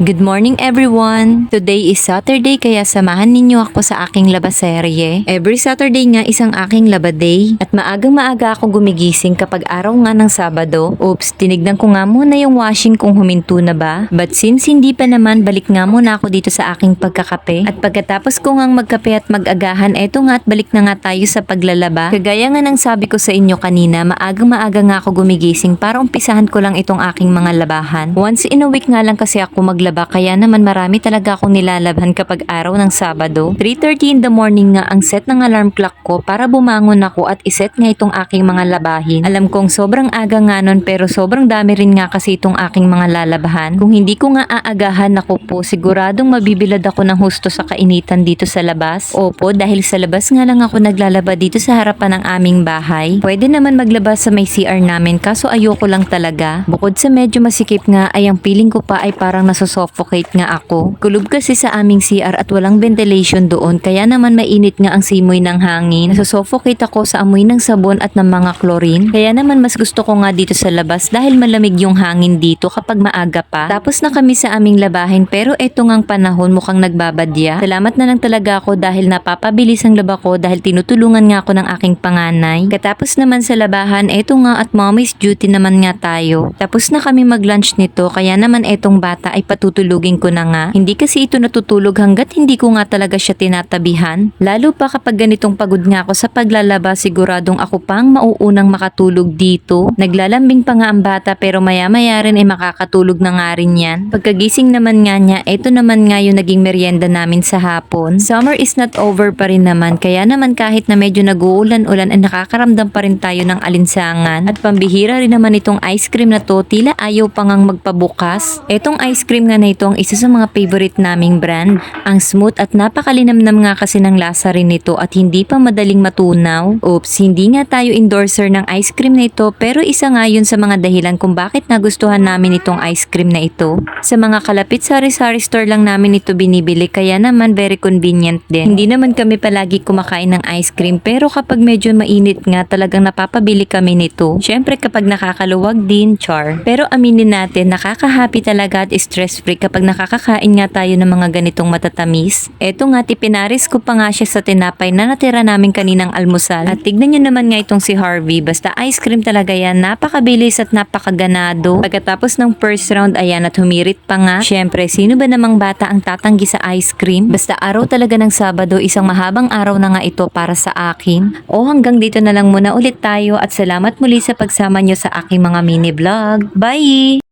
Good morning everyone! Today is Saturday kaya samahan ninyo ako sa aking labaserye. Every Saturday nga isang aking labaday at maagang-maaga ako gumigising kapag araw nga ng Sabado. Oops, tinignan ko nga muna yung washing kung huminto na ba. But since hindi pa naman, balik nga muna ako dito sa aking pagkakape. At pagkatapos ko ngang magkape at mag-agahan, eto nga at balik na nga tayo sa paglalaba. Kagaya nga ng sabi ko sa inyo kanina, maagang-maaga nga ako gumigising para umpisahan ko lang itong aking mga labahan. Once in a week nga lang kasi ako maglaba kaya naman marami talaga akong nilalabhan kapag araw ng Sabado. 3:30 in the morning nga ang set ng alarm clock ko para bumangon ako at iset nga itong aking mga labahin. Alam kong sobrang aga nga nun pero sobrang dami rin nga kasi itong aking mga lalabahan. Kung hindi ko nga aagahan ako po siguradong mabibilad ako ng husto sa kainitan dito sa labas. Opo, dahil sa labas nga lang ako naglalaba dito sa harapan ng aming bahay. Pwede naman maglaba sa may CR namin kaso ayoko lang talaga. Bukod sa medyo masikip nga ay ang feeling ko pa ay parang nasusuffocate nga ako. Kulob kasi sa aming CR at walang ventilation doon kaya naman mainit nga ang simoy ng hangin. Nasusuffocate ako sa amoy ng sabon at ng mga chlorine. Kaya naman mas gusto ko nga dito sa labas dahil malamig yung hangin dito kapag maaga pa. Tapos na kami sa aming labahin pero eto ngang panahon mukhang nagbabadya. Salamat na lang talaga ako dahil napapabilis ang laba ko dahil tinutulungan nga ako ng aking panganay. Katapos naman sa labahan, eto nga at mommy's duty naman nga tayo. Tapos na kami mag-lunch nito kaya naman etong bata ay patutulugin ko na nga. Hindi kasi ito natutulog hanggat hindi ko nga talaga siya tinatabihan. Lalo pa kapag ganitong pagod nga ako sa paglalaba, siguradong ako pang mauunang makatulog dito. Naglalambing pa nga ang bata pero maya-maya rin ay makakatulog na nga rin yan. Pagkagising naman nga niya, ito naman nga yung naging merienda namin sa hapon. Summer is not over pa rin naman kaya naman kahit na medyo nag-uulan-ulan ay nakakaramdam pa rin tayo ng alinsangan. At pambihira rin naman itong ice cream na to, tila ayaw pa ngang magpabukas. Etong ice cream nga na ito ang isa sa mga favorite naming brand. Ang smooth at napakalinamnam nga kasi ng lasa rin nito at hindi pa madaling matunaw. Oops, hindi nga tayo endorser ng ice cream na ito pero isa nga yun sa mga dahilan kung bakit nagustuhan namin itong ice cream na ito. Sa mga kalapit sari-sari store lang namin ito binibili kaya naman very convenient din. Hindi naman kami palagi kumakain ng ice cream pero kapag medyo mainit nga talagang napapabili kami nito. Syempre kapag nakakaluwag din, char. Pero aminin natin, nakaka-happy talaga at stress-free kapag nakakakain nga tayo ng mga ganitong matatamis. Eto nga, tipinaris ko pa nga siya sa tinapay na natira namin kaninang almusal. At tignan nyo naman nga itong si Harvey. Basta ice cream talaga yan. Napakabilis at napakaganado. Pagkatapos ng first round, ayan at humirit pa nga. Syempre, sino ba namang bata ang tatanggi sa ice cream? Basta araw talaga ng Sabado, isang mahabang araw na nga ito para sa akin. O hanggang dito na lang muna ulit tayo at salamat muli sa pagsama nyo sa aking mga mini vlog. Bye!